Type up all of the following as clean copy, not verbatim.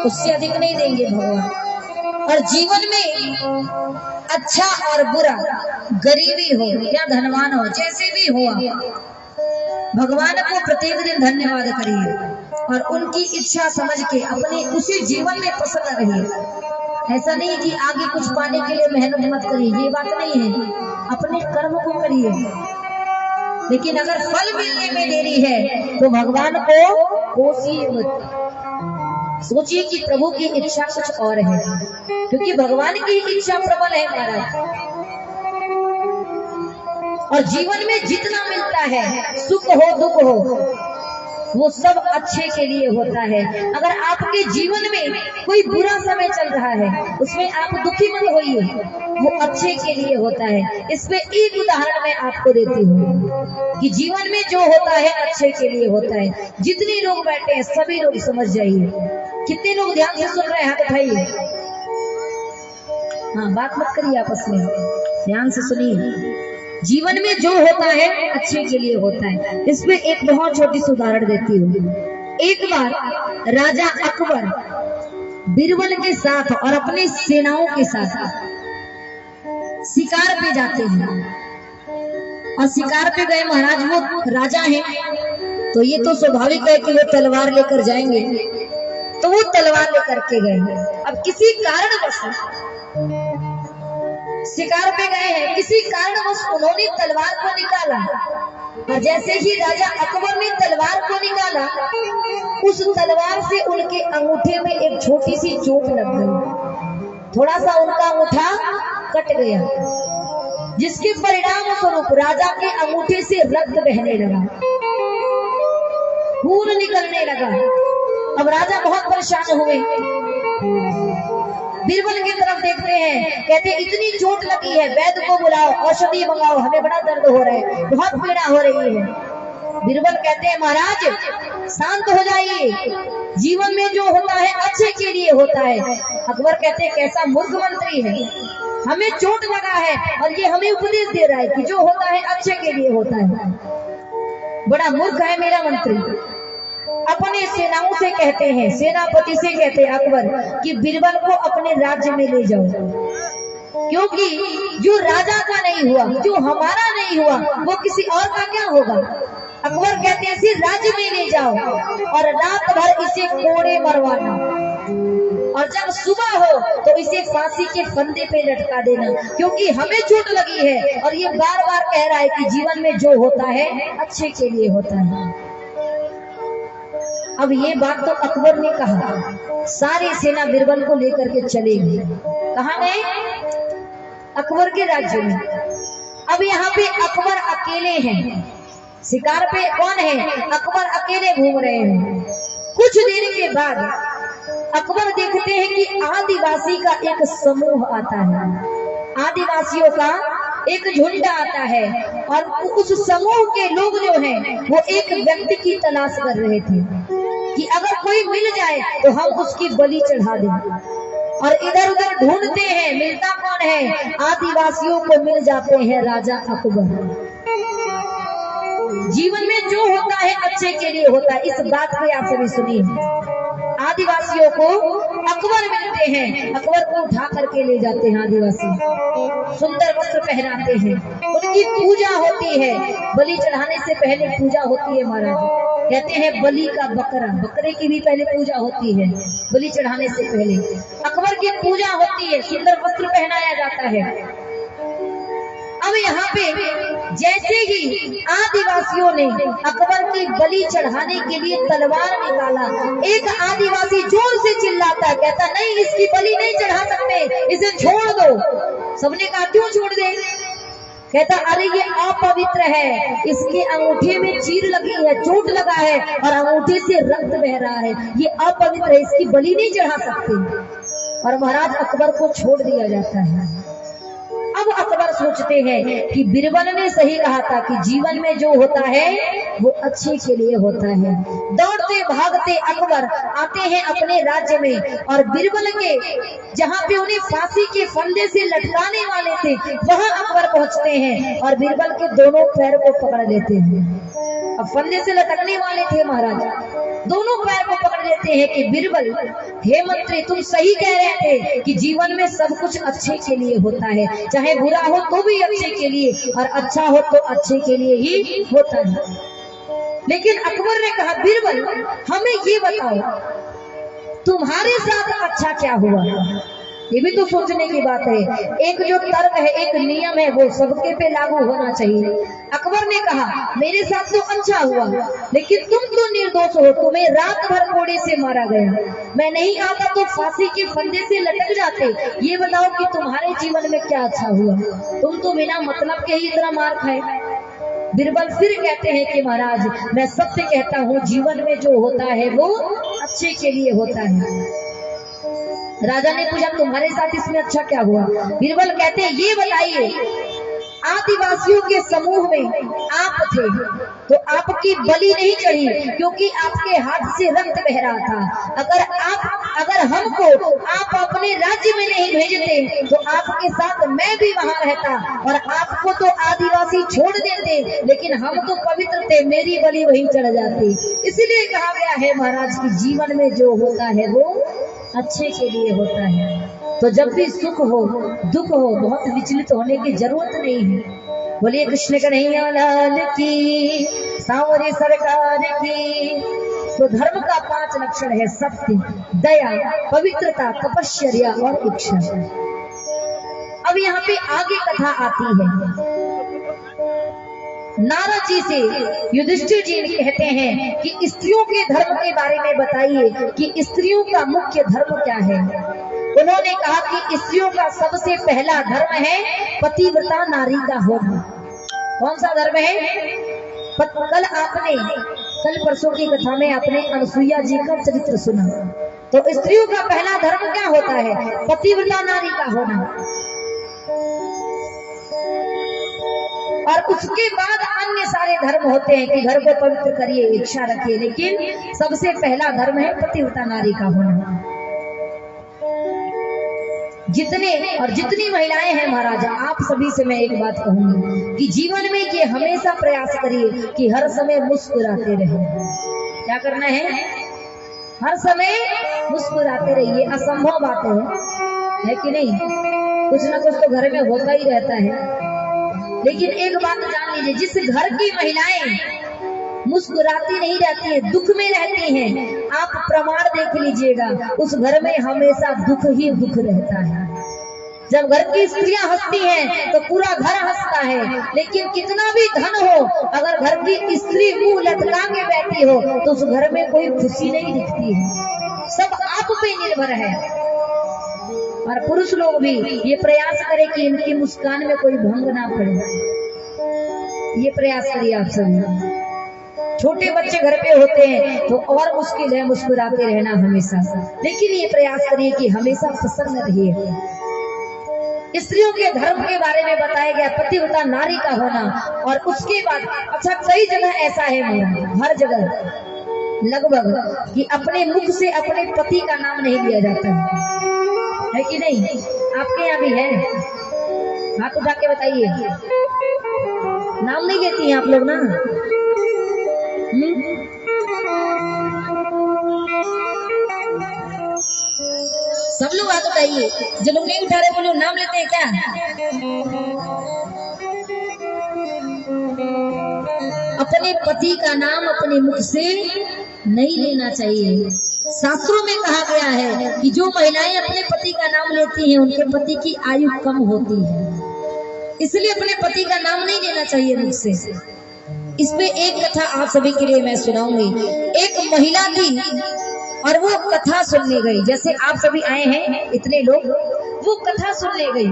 उससे अधिक नहीं देंगे भगवान। और जीवन में अच्छा और बुरा, गरीबी हो या धनवान हो, जैसे भी हुआ, भगवान को प्रत्येक दिन धन्यवाद करिए और उनकी इच्छा समझ के अपने उसी जीवन में प्रसन्न रहिए। ऐसा नहीं कि आगे कुछ पाने के लिए मेहनत मत करिए, ये बात नहीं है, अपने कर्म को करिए। लेकिन अगर फल मिलने में देरी है तो भगवान को कोसिए मत, सोचिए कि प्रभु की इच्छा कुछ और है, क्योंकि भगवान की इच्छा प्रबल है महाराज। और जीवन में जितना मिलता है, सुख हो दुख हो, वो सब अच्छे के लिए होता है। अगर आपके जीवन में कोई बुरा समय चल रहा है, उसमें आप दुखी मत होइए, वो अच्छे के लिए होता है। इसमें एक उदाहरण मैं आपको देती हूँ कि जीवन में जो होता है अच्छे के लिए होता है। जितने लोग बैठे हैं सभी लोग समझ जाइए। कितने लोग ध्यान से सुन रहे हैं हाथ उठाइए। हाँ, बात मत करिए आपस में, ध्यान से सुनिए। जीवन में जो होता है अच्छे के लिए होता है। इसमें एक बहुत छोटी सी उदाहरण देती हूँ। एक बार राजा अकबर बीरबल के साथ और अपनी सेनाओं के साथ शिकार पे जाते हैं। और शिकार पे गए महाराज, वो राजा हैं तो ये तो स्वाभाविक है कि वो तलवार लेकर जाएंगे, तो वो तलवार लेकर के गए। अब किसी कारणवश शिकार पे गए हैं, किसी कारणवश उन्होंने तलवार को निकाला, और जैसे ही राजा अकबर ने तलवार को निकाला, उस तलवार से उनके अंगूठे में एक छोटी सी चोट लग गई। थोड़ा सा उनका अंगूठा कट गया, जिसके परिणाम स्वरूप राजा के अंगूठे से रक्त बहने लगा, खून निकलने लगा। अब राजा बहुत परेशान हुए, बीरबल की तरफ देखते हैं, कहते इतनी चोट लगी है, वैद्य को बुलाओ, औषधि मंगाओ, हमें बड़ा दर्द हो रहा है, बहुत पीड़ा हो रही है। बीरबल कहते हैं महाराज शांत हो जाइए, जीवन में जो होता है अच्छे के लिए होता है। अकबर कहते हैं कैसा मूर्ख मंत्री है, हमें चोट लगा है और ये हमें उपदेश दे रहा है कि जो होता है अच्छे के लिए होता है। बड़ा मूर्ख है मेरा मंत्री। अपने सेनाओं से कहते हैं, सेनापति से कहते हैं अकबर कि बीरबल को अपने राज्य में ले जाओ, क्योंकि जो राजा का नहीं हुआ, जो हमारा नहीं हुआ, वो किसी और का क्या होगा। अकबर कहते हैं इसे राज्य में ले जाओ और रात भर इसे कोड़े मरवाना, और जब सुबह हो तो इसे फांसी के फंदे पे लटका देना, क्योंकि हमें चोट लगी है और ये बार बार कह रहा है कि जीवन में जो होता है अच्छे के लिए होता है। अब ये बात तो अकबर ने कहा, सारी सेना बीरबल को लेकर के चले गई। कहाँ गए? अकबर के राज्य में। अब यहाँ पे अकबर अकेले हैं, शिकार पे कौन है? अकबर अकेले घूम रहे हैं। कुछ देर के बाद अकबर देखते हैं कि आदिवासी का एक समूह आता है, आदिवासियों का एक झुंड आता है, और उस समूह के लोग जो हैं वो एक व्यक्ति की तलाश कर रहे थे कि अगर कोई मिल जाए तो हम उसकी बलि चढ़ा दें। और इधर उधर ढूंढते हैं, मिलता कौन है? आदिवासियों को मिल जाते हैं राजा अकबर। जीवन में जो होता है अच्छे के लिए होता है, इस बात को आप सभी सुनिए। आदिवासियों को अकबर मिलते हैं, अकबर को उठा करके ले जाते हैं आदिवासी, सुंदर वस्त्र पहनाते हैं, उनकी पूजा होती है। बलि चढ़ाने से पहले पूजा होती है महाराज, कहते हैं बलि का बकरा, बकरे की भी पहले पूजा होती है बलि चढ़ाने से पहले। अकबर की पूजा होती है, सुंदर वस्त्र पहनाया जाता है। अब यहाँ पे जैसे ही आदिवासियों ने अकबर की बलि चढ़ाने के लिए तलवार निकाला, एक आदिवासी जोर से चिल्लाता, कहता नहीं इसकी बलि नहीं चढ़ा सकते, इसे छोड़ दो। सबने कहा क्यों छोड़ दे? कहता अरे ये अपवित्र है, इसके अंगूठे में चीर लगी है, चोट लगा है और अंगूठे से रक्त बह रहा है, ये अपवित्र है, इसकी बलि नहीं चढ़ा सकते। और महाराज अकबर को छोड़ दिया जाता है। अब अकबर सोचते हैं कि बीरबल ने सही कहा था कि जीवन में जो होता है वो अच्छे के लिए होता है। दौड़ते भागते अकबर आते हैं अपने राज्य में, और बीरबल के जहाँ पे उन्हें फांसी के फंदे से लटकाने वाले थे वहां अकबर पहुंचते हैं और बीरबल के दोनों पैर को पकड़ लेते हैं। अब फंदे से लटकने वाले थे महाराज, दोनों पैर को पकड़ लेते हैं कि बीरबल, हे मंत्री, तुम सही कह रहे थे कि जीवन में सब कुछ अच्छे के लिए होता है, चाहे बुरा हो तो भी अच्छे के लिए, और अच्छा हो तो अच्छे के लिए ही होता है। लेकिन अकबर ने कहा, बीरबल हमें ये बताओ तुम्हारे साथ अच्छा क्या हुआ? ये भी तो सोचने की बात है। एक जो तर्क है, एक नियम है, वो सबके पे लागू होना चाहिए। अकबर ने कहा, मेरे साथ तो अच्छा हुआ, लेकिन तुम तो निर्दोष हो, तुम्हें रात भर कोड़े से मारा गया, मैं नहीं आता तो फांसी के फंदे से लटक जाते। ये बताओ कि तुम्हारे जीवन में क्या अच्छा हुआ? तुम तो बिना मतलब के ही इतना मार खाए। बीरबल फिर कहते हैं कि महाराज, मैं सत्य कहता हूँ, जीवन में जो होता है वो अच्छे के लिए होता है। राजा ने पूछा, तुम्हारे साथ इसमें अच्छा क्या हुआ? बीरबल कहते हैं, ये बताइए, आदिवासियों के समूह में आप थे तो आपकी बलि नहीं चढ़ी क्योंकि आपके हाथ से रक्त बह रहा था। अगर हमको आप अपने राज्य में नहीं भेजते तो आपके साथ मैं भी वहां रहता, और आपको तो आदिवासी छोड़ देते, लेकिन हम तो पवित्र थे, मेरी बलि वहीं चढ़ जाती। इसलिए कहा गया है महाराज कि जीवन में जो होता है वो अच्छे के लिए होता है। तो जब भी सुख हो दुख हो, बहुत विचलित होने की जरूरत नहीं है। बोलिए कृष्ण कन्हैया लाल की, सांवरे सरकार की। तो धर्म का 5 लक्षण है: सत्य, दया, पवित्रता, तपश्चर्या और इच्छा। अब यहाँ पे आगे कथा आती है। नारद जी से युधिष्ठिर जी कहते हैं कि स्त्रियों के धर्म के बारे में बताइए कि स्त्रियों का मुख्य धर्म क्या है। उन्होंने कहा कि स्त्रियों का सबसे पहला धर्म है पतिव्रता नारी का होना। कौन सा धर्म है? कल परसों की कथा में आपने अनसुईया जी का चरित्र सुना। तो स्त्रियों का पहला धर्म क्या होता है? पतिव्रता नारी का होना। और उसके बाद अन्य सारे धर्म होते हैं कि घर को पवित्र करिए, इच्छा रखिए, लेकिन सबसे पहला धर्म है पतिव्रता नारी का होना। जितनी महिलाएं हैं महाराजा, आप सभी से मैं एक बात कहूंगी कि जीवन में ये हमेशा प्रयास करिए कि हर समय मुस्कुराते रहे। क्या करना है? हर समय मुस्कुराते रहिए। असंभव बात है कि नहीं? कुछ ना कुछ तो घर में होता ही रहता है, लेकिन एक बात जान लीजिए, जिस घर की महिलाएं मुस्कुराती नहीं रहती है, दुख में रहती हैं, आप प्रमाण देख लीजिएगा, उस घर में हमेशा दुख ही दुख रहता है। जब घर की स्त्रियां हंसती हैं तो पूरा घर हंसता है, लेकिन कितना भी धन हो, अगर घर की स्त्री मुंह लटका के बैठी हो तो उस घर में कोई खुशी नहीं दिखती है। सब आप पे निर्भर है। और पुरुष लोग भी ये प्रयास करें कि इनकी मुस्कान में कोई भंग ना पड़े। ये प्रयास करिए आप सभी। छोटे बच्चे घर पे होते हैं तो और मुश्किल है मुस्कुराते रहना हमेशा, लेकिन ये प्रयास करिए कि हमेशा प्रसन्न रहिए। स्त्रियों के धर्म के बारे में बताया गया, पतिव्रता नारी का होना। और उसके बाद अच्छा, कई जगह ऐसा है, हर जगह लगभग कि अपने मुख से अपने पति का नाम नहीं लिया जाता है कि नहीं? आपके यहाँ भी है? हाथ उठा के बताइए। नाम नहीं लेती हैं आप लोग ना? सब लोग हाथ उठाइए। जो लोग नहीं उठा रहे वो लोग नाम लेते हैं क्या? अपने पति का नाम अपने मुख से नहीं लेना चाहिए। शास्त्रों में कहा गया है कि जो महिलाएं अपने पति का नाम लेती हैं उनके पति की आयु कम होती है, इसलिए अपने पति का नाम नहीं लेना चाहिए मुख से। इसमें एक कथा आप सभी के लिए मैं सुनाऊंगी। एक महिला थी और वो कथा सुनने गई, जैसे आप सभी आए हैं इतने लोग, वो कथा सुनने गई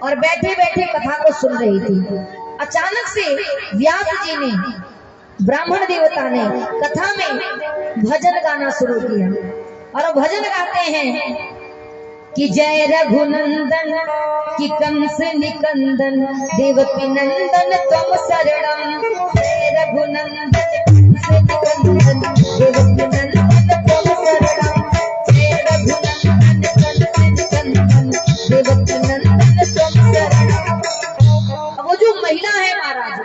और बैठे बैठे कथा को सुन रही थी। अचानक से व्यास जी ने, ब्राह्मण देवता ने, कथा में भजन गाना शुरू किया। और भजन गाते हैं कि जय रघुनंदन कि कंस निकंदन देवकी नंदन तुम शरणम। जय रघुनंदन कंस निकंदन देवकी नंदन तुम शरणम। जय रघुनंदन कंस निकंदन देवकी नंदन तुम शरणम। वो जो महिला है महाराज,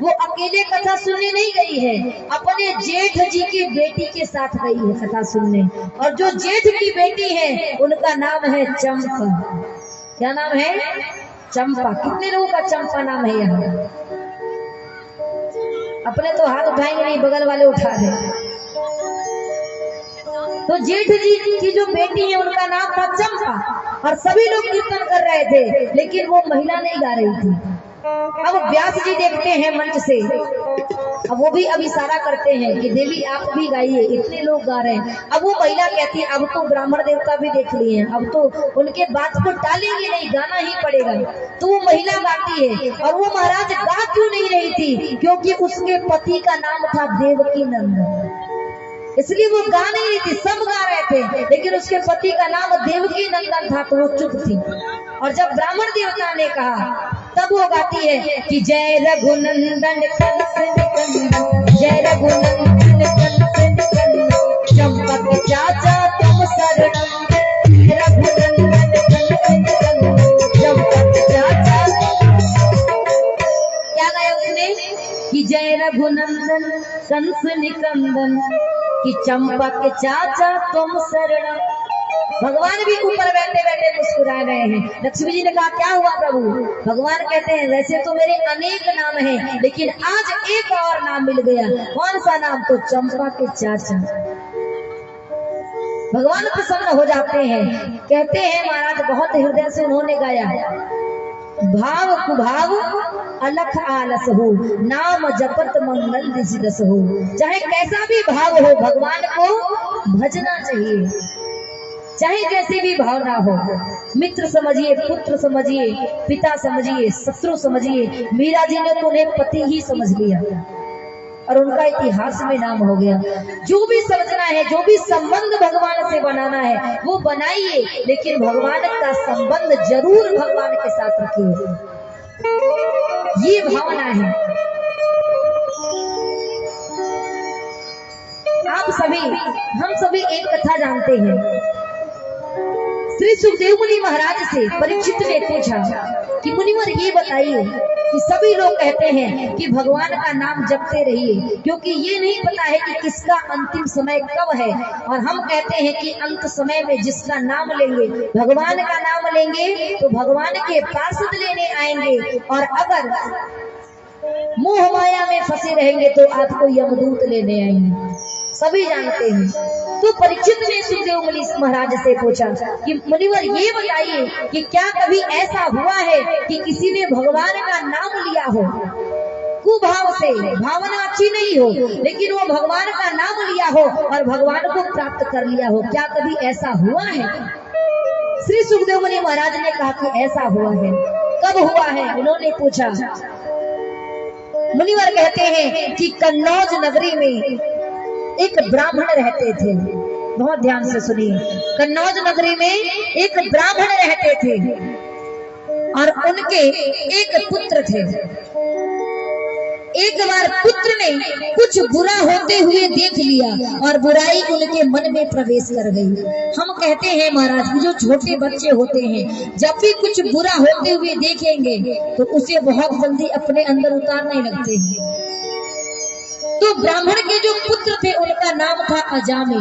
वो अकेले कथा सुनने नहीं गई गई है, अपने जेठ जी की बेटी के साथ गई है कथा सुनने। और जो जेठ की बेटी है उनका नाम है चंपा। क्या नाम है? चंपा। कितने लोगों का चंपा नाम है यहाँ? अपने तो हाथ उठाएंगे नहीं, बगल वाले उठा दे। तो जेठ जी की जो बेटी है उनका नाम था चंपा। और सभी लोग कीर्तन कर रहे थे, लेकिन वो महिला नहीं गा रही थी। अब व्यास जी देखते हैं मंच से, अब वो भी अब इशारा करते हैं कि देवी आप भी गाइए, इतने लोग गा रहे हैं। अब वो महिला कहती है अब तो ब्राह्मण देवता भी देख लिए हैं, अब तो उनके बात को टालेंगे नहीं, गाना ही पड़ेगा। तो वो महिला गाती है। और वो महाराज गा क्यों नहीं रही थी? क्योंकि उसके पति का नाम था देवकी नंदन, इसलिए वो गा नहीं रही थी। सब गा रहे थे, लेकिन उसके पति का नाम देवकी नंदन था, तो वो चुप थी। और जब ब्राह्मण देवता ने कहा तब वो गाती है कि जय रघुनंदन कंस निकंदन, जय रघुनंदन कंस निकंदन, चंपा के चाचा तुम शरणम, रघुनंदन कंस निकंदन, चंपा के चाचा। क्या गाया उसने? कि जय रघुनंदन कंस निकंदन, कि चंपा के चाचा तुम शरणम। भगवान भी ऊपर बैठे बैठे मुस्कुरा रहे हैं। लक्ष्मी जी ने कहा क्या हुआ प्रभु? भगवान कहते हैं वैसे तो मेरे अनेक नाम हैं, लेकिन आज एक और नाम मिल गया। कौन सा नाम? तो चंपा के चाचा। भगवान प्रसन्न हो जाते हैं। कहते हैं महाराज बहुत हृदय से उन्होंने गाया, भाव कुभाव अलख आलस हो, नाम जपत मंगल दिस हो। चाहे कैसा भी भाव हो, भगवान को भजना चाहिए, चाहे जैसी भी भावना हो। मित्र समझिए, पुत्र समझिए, पिता समझिए, शत्रु समझिए। मीरा जी ने तो उन्हें पति ही समझ लिया और उनका इतिहास में नाम हो गया। जो भी समझना है, जो भी संबंध भगवान से बनाना है वो बनाइए, लेकिन भगवान का संबंध जरूर भगवान के साथ रखिए। ये भावना है। आप सभी, हम सभी एक कथा जानते हैं। श्री सुखदेव मुनि महाराज से परीक्षित ने पूछा कि मुनिवर ये बताइए कि सभी लोग कहते हैं कि भगवान का नाम जपते रहिए, क्योंकि ये नहीं पता है कि किसका अंतिम समय कब है। और हम कहते हैं कि अंत समय में जिसका नाम लेंगे, भगवान का नाम लेंगे, तो भगवान के पार्षद लेने आएंगे। और अगर मोह माया में फंसे रहेंगे तो आपको यमदूत लेने आएंगे। सभी जानते हैं। तो परीक्षित ने सुखदेव मुनि महाराज से पूछा कि मुनिवर ये बताइए कि क्या कभी ऐसा हुआ है कि किसी ने भगवान का नाम लिया हो, कुभाव से, भावना अच्छी नहीं हो, लेकिन वो भगवान का नाम लिया हो और भगवान को प्राप्त कर लिया हो? क्या कभी ऐसा हुआ है? श्री सुखदेव मुनि महाराज ने कहा कि ऐसा हुआ है। कब हुआ है? उन्होंने पूछा। मुनिवर कहते हैं कि कन्नौज नगरी में एक ब्राह्मण रहते थे। बहुत ध्यान से सुनिए। कन्नौज नगरी में एक ब्राह्मण रहते थे और उनके एक पुत्र थे। एक बार पुत्र ने कुछ बुरा होते हुए देख लिया और बुराई उनके मन में प्रवेश कर गई। हम कहते हैं महाराज कि जो छोटे बच्चे होते हैं जब भी कुछ बुरा होते हुए देखेंगे तो उसे बहुत जल्दी अपने अंदर उतारने लगते हैं। तो ब्राह्मण के जो पुत्र थे उनका नाम था अजामिल।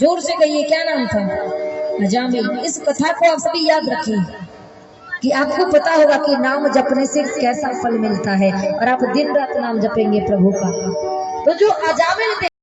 जोर से कहिए, क्या नाम था? अजामिल। इस कथा को आप सभी याद रखिए कि आपको पता होगा कि नाम जपने से कैसा फल मिलता है, और आप दिन रात नाम जपेंगे प्रभु का। तो जो अजामिल थे